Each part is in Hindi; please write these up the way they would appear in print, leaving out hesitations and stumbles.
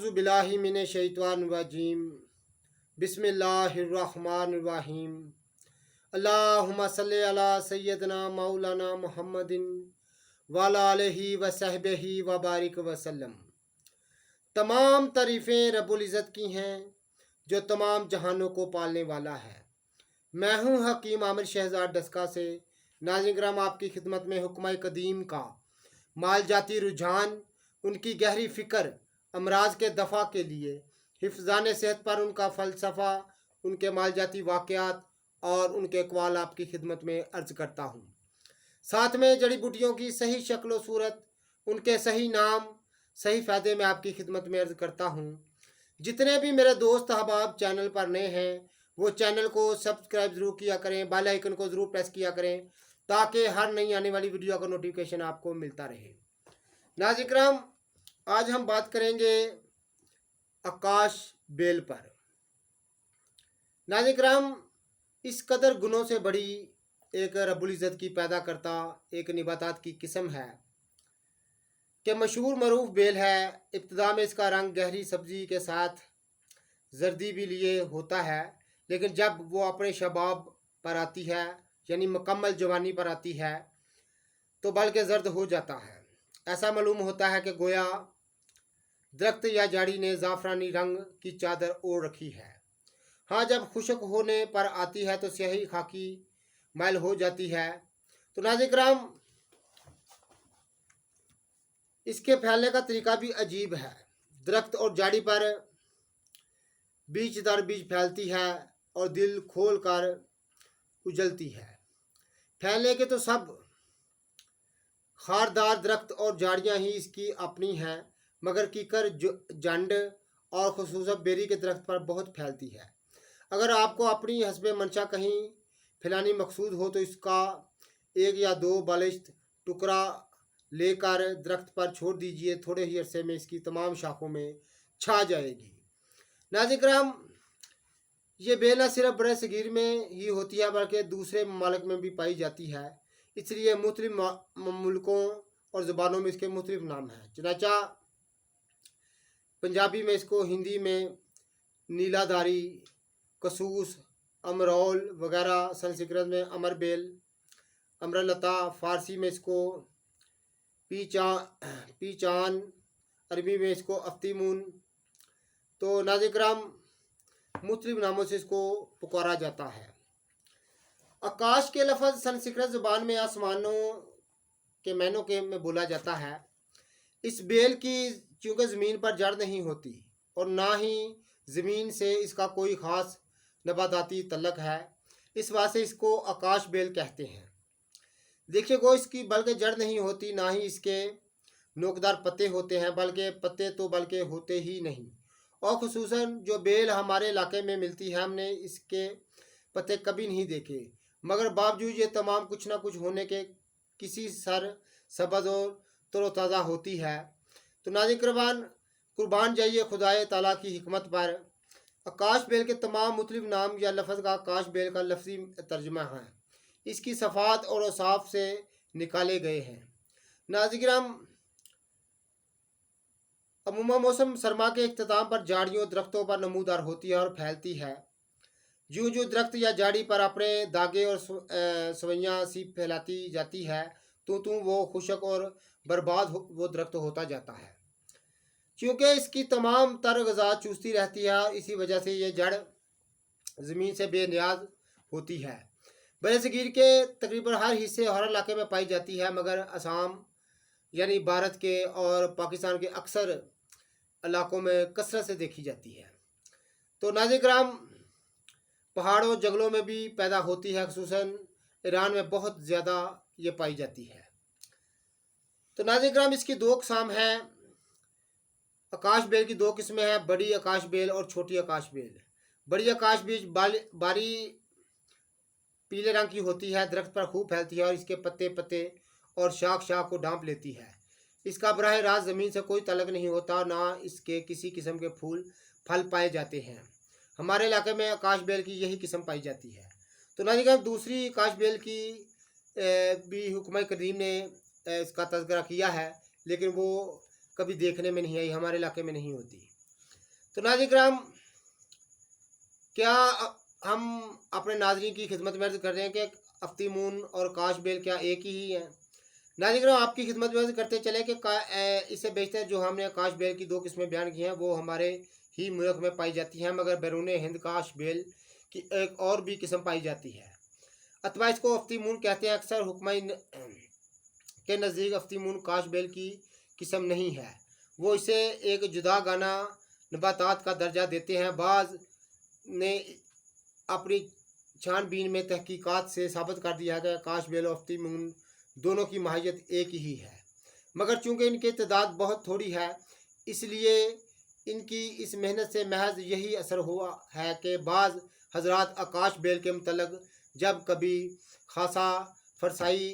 औज़ु बिल्लाहि मिनश शैतानिर रजीम बिस्मिल्लाहिर रहमानिर रहीम अल्लाहुम्मा सल्लि अला सय्यदना मौलाना मुहम्मदिन व अला आलिहि व सहबिहि व बारिक वसल्लम। तमाम तारीफ़ें रब्बुल इज़्ज़त की हैं जो तमाम जहानों को पालने वाला है। मैं हूँ हकीम आमिर शहजाद डस्का से। नाज़रीन किराम, आपकी खिदमत में हुक्म कदीम का माल जाती रुझान, उनकी गहरी फ़िक्र अमराज के दफ़ा के लिए हिफ्ज़ान सेहत पर उनका फ़लसफ़ा, उनके माल जाती वाक़यात और उनके अक़वाल आपकी खिदमत में अर्ज़ करता हूँ। साथ में जड़ी बूटियों की सही शक्ल व सूरत, उनके सही नाम, सही फ़ायदे में आपकी खिदमत में अर्ज़ करता हूँ। जितने भी मेरे दोस्त अहबाब चैनल पर नए हैं वो चैनल को सब्सक्राइब ज़रूर किया करें, बेल आइकन को ज़रूर प्रेस किया करें ताकि हर नई आने वाली वीडियो का नोटिफिकेशन आपको मिलता रहे। नाज़रीन किराम, आज हम बात करेंगे आकाश बेल पर। नाज़रीन किराम, इस कदर गुनों से बड़ी एक रब्बुल इज़्ज़त की पैदा करता एक निबातात की किस्म है कि मशहूर मरूफ बेल है। इब्तिदा में इसका रंग गहरी सब्ज़ी के साथ जर्दी भी लिए होता है, लेकिन जब वो अपने शबाब पर आती है यानी मुकम्मल जवानी पर आती है तो बल्कि जर्द हो जाता है। ऐसा मालूम होता है कि गोया दरख्त या झाड़ी ने ज़ाफ़रानी रंग की चादर ओढ़ रखी है। हाँ, जब खुश्क होने पर आती है तो स्याही खाकी मैल हो जाती है। तो नाज़रीन किराम, इसके फैलने का तरीका भी अजीब है। दरख्त और झाड़ी पर बीज दर बीज फैलती है और दिल खोल कर उजलती है। फैलने के तो सब खारदार दरख्त और झाड़ियाँ ही इसकी अपनी हैं, मगर कीकर जंड और खुसूसन बेरी के दरख्त पर बहुत फैलती है। अगर आपको अपनी हस्बे मंशा कहीं फैलानी मकसूद हो तो इसका एक या दो बालिश्त टुकड़ा लेकर दरख्त पर छोड़ दीजिए। थोड़े ही अरसे में इसकी तमाम शाखों में छा जाएगी। नाज़रीन किराम, ये बेल न सिर्फ बड़े सगीर में ही होती है बल्कि दूसरे ममालिक में भी पाई जाती है। इसलिए मुख्तलिफ मुल्कों और ज़ुबानों में इसके मुख्तलिफ नाम हैं। चनाचा पंजाबी में इसको, हिंदी में नीलाधारी, कसूस, अमरोल वगैरह, संस्कृत में अमर बेल, अमरलता, फ़ारसी में इसको पीचान, अरबी में इसको अफ्तीमून। तो नाज़रीन किराम, मुख्तलिफ नामों से इसको पुकारा जाता है। आकाश के लफ्ज़ संस्कृत ज़ुबान में आसमानों के मायनों के में बोला जाता है। इस बेल की चूँकि ज़मीन पर जड़ नहीं होती और ना ही ज़मीन से इसका कोई ख़ास नबाताती तल्लुक़ है, इस वजह से इसको आकाश बेल कहते हैं। देखिए गो, इसकी बल्कि जड़ नहीं होती, ना ही इसके नोकदार पत्ते होते हैं, बल्कि पत्ते तो बल्कि होते ही नहीं। और ख़ुसूसन जो बेल हमारे इलाके में मिलती है, हमने इसके पत्ते कभी नहीं देखे, मगर बावजूद ये तमाम कुछ ना कुछ होने के किसी सर सबज़ और तरोताज़ा होती है। तो नाज़रीन कुर्बान जाइए खुदाए ताला की हिकमत पर। आकाश बेल के तमाम मुख्तलिफ नाम या लफ्ज़ का आकाश बेल का लफ्ज़ी तर्जुमा है, इसकी सफ़ात और औसाफ से निकाले गए हैं। नाज़रीन, अमूमन मौसम सरमा के इख्तिताम पर झाड़ियों दरख्तों पर नमूदार होती है और फैलती है। यूँ जो दरख्त या झाड़ी पर अपने दागे और सवैयाँ सी फैलाती जाती है तो वो खुशक और बर्बाद वो दरख्त होता जाता है। क्योंकि इसकी तमाम तर ग़ज़ा चूसती रहती है, इसी वजह से ये जड़ ज़मीन से बेनियाज होती है। बरसगीर के तकरीबन हर हिस्से हर इलाके में पाई जाती है, मगर असम यानी भारत के और पाकिस्तान के अक्सर इलाकों में कसरत से देखी जाती है। तो नाज़रीन किराम, पहाड़ों जंगलों में भी पैदा होती है, ख़ुसूसन ईरान में बहुत ज़्यादा ये पाई जाती है। तो नाज़रीन किराम, इसकी दो क़साम हैं। आकाश बेल की दो किस्में हैं, बड़ी आकाश बेल और छोटी आकाश बेल। बड़ी आकाश बेल बारी पीले रंग की होती है, दरख्त पर खूब फैलती है और इसके पत्ते और शाख को ढांप लेती है। इसका बराह रास्त ज़मीन से कोई तल्लुक़ नहीं होता, ना इसके किसी किस्म के फूल फल पाए जाते हैं। हमारे इलाके में आकाश बेल की यही किस्म पाई जाती है। तो नाज़रीन, दूसरी आकाश बेल की भी हुक्म करीम ने इसका तज़किरा किया है, लेकिन वो कभी देखने में नहीं आई, हमारे इलाके में नहीं होती। तो नाज़रीन किराम, क्या हम अपने नाज़रीन की खिदमत में अर्ज़ कर रहे हैं कि अफ्तीमून और काश बेल क्या एक ही हैं? नाज़रीन किराम, आपकी खिदमत में अर्ज़ करते चले कि इससे बेशतर जो हमने काश बेल की दो किस्में बयान की हैं वो हमारे ही मुल्क में पाई जाती हैं, मगर बैरून हिंद काश बेल की एक और भी किस्म पाई जाती है। अथवा इसको अफ्तीमून कहते हैं। अक्सर हुक्मा के नज़दीक अफ्तीमून काश बेल की किस्म नहीं है, वो इसे एक जुदा गाना नबातात का दर्जा देते हैं। बाज़ ने अपनी छानबीन में तहकीकात से साबित कर दिया है कि काश बेल और अफ्तीमून दोनों की माहियत एक ही है, मगर चूँकि इनकी तादाद बहुत थोड़ी है, इसलिए इनकी इस मेहनत से महज यही असर हुआ है कि बाज़ हजरात आकाश बेल के मतलब जब कभी खासा फरसाई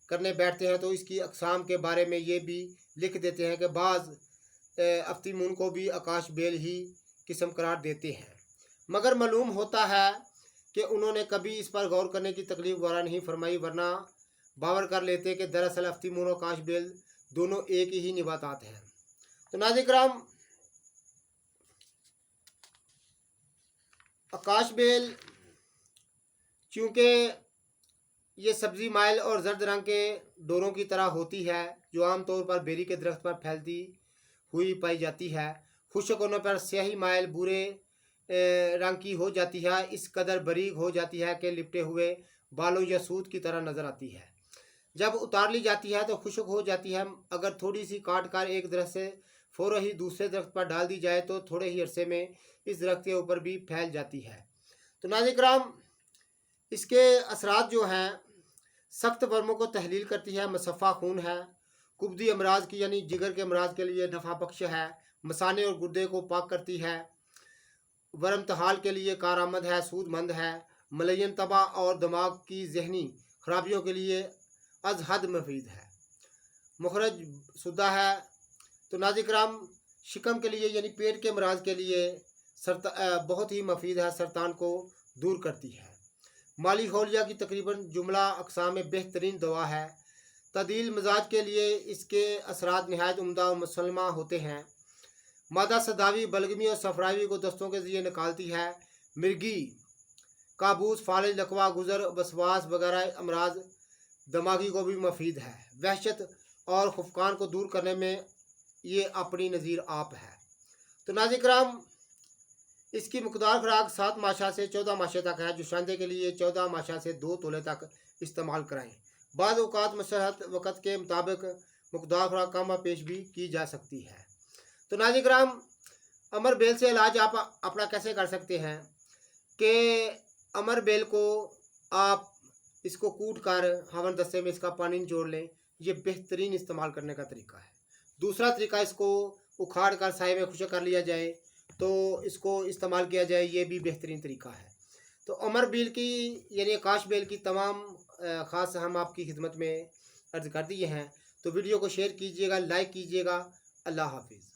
करने बैठते हैं तो इसकी अक़साम के बारे में ये भी लिख देते हैं कि बाज़ अफ्तीमून को भी आकाश बेल ही किस्म करार देते हैं, मगर मालूम होता है कि उन्होंने कभी इस पर गौर करने की तकलीफ गौरा नहीं फरमाई, वरना बावर कर लेते कि दरअसल अफ्तीमून और काश बेल दोनों एक ही निबातात हैं। तो नाज़रीन किराम, आकाश बेल चूँकि ये सब्ज़ी माइल और जर्द रंग के डोरों की तरह होती है जो आम तौर पर बेरी के दरख्त पर फैलती हुई पाई जाती है, खुश्क होने पर स्याही माइल भूरे रंग की हो जाती है, इस कदर बारीक हो जाती है कि लिपटे हुए बालों या सूत की तरह नज़र आती है। जब उतार ली जाती है तो खुश्क हो जाती है। अगर थोड़ी सी काट कर एक दरख्त से फ़ौरन ही दूसरे दरख्त पर डाल दी जाए तो थोड़े ही अरसे में इस दरख्त के ऊपर भी फैल जाती है। तो नाज़रीन किराम, इसके असरात जो हैं, सख्त वर्मों को तहलील करती है, मसफ़ा खून है, कुब्दी अमराज की यानी जिगर के अमराज के लिए नफ़ा बख्श है, मसाने और गुर्दे को पाक करती है, वरमतहाल के लिए कारआमद है, सूदमंद है, मलयन तबा और दिमाग की जहनी खराबियों के लिए अज हद मुफीद है, मुखरज शुदा है। तो नाज़रीन किराम, शिकम के लिए यानी पेट के अमराज के लिए बहुत ही मुफीद है, सरतान को दूर करती है। माली होलिया की तकरीबन जुमला अक़साम में बेहतरीन दवा है। तदील मिजाज के लिए इसके असरात नहायत उम्दा और मुसल्लमा होते हैं। मादा सदावी, बलगमी और सफरावी को दस्तों के ज़रिए निकालती है। मिर्गी, काबूस, फालिज, लकवा, गुज़र, वसवास वगैरह अमराज दिमागी को भी मुफीद है। वहशत और खुफकान को दूर करने में ये अपनी नज़ीर आप है। तो नाज़रीन किराम, इसकी मकदार खुराक 7 माशा से 14 माशे तक है। जुशांदे के लिए 14 माशा से 2 तोले तक इस्तेमाल कराएँ। बाद औक़ात मसलहत वक़्त के मुताबिक मकदार खुराक कम व पेश भी की जा सकती है। तो नाज़रीन किराम, अमर बेल से इलाज आप अपना कैसे कर सकते हैं कि अमर बेल को आप इसको कूट कर हवन दस्ते में इसका पानी निचोड़ लें, ये बेहतरीन इस्तेमाल करने का तरीका है। दूसरा तरीका, इसको उखाड़ कर साए में खुश्क कर लिया जाए तो इसको इस्तेमाल किया जाए, ये भी बेहतरीन तरीका है। तो अमर बेल की यानी आकाश बेल की तमाम ख़ास हम आपकी खिदमत में अर्ज़ कर दिए हैं। तो वीडियो को शेयर कीजिएगा, लाइक कीजिएगा। अल्लाह हाफिज़।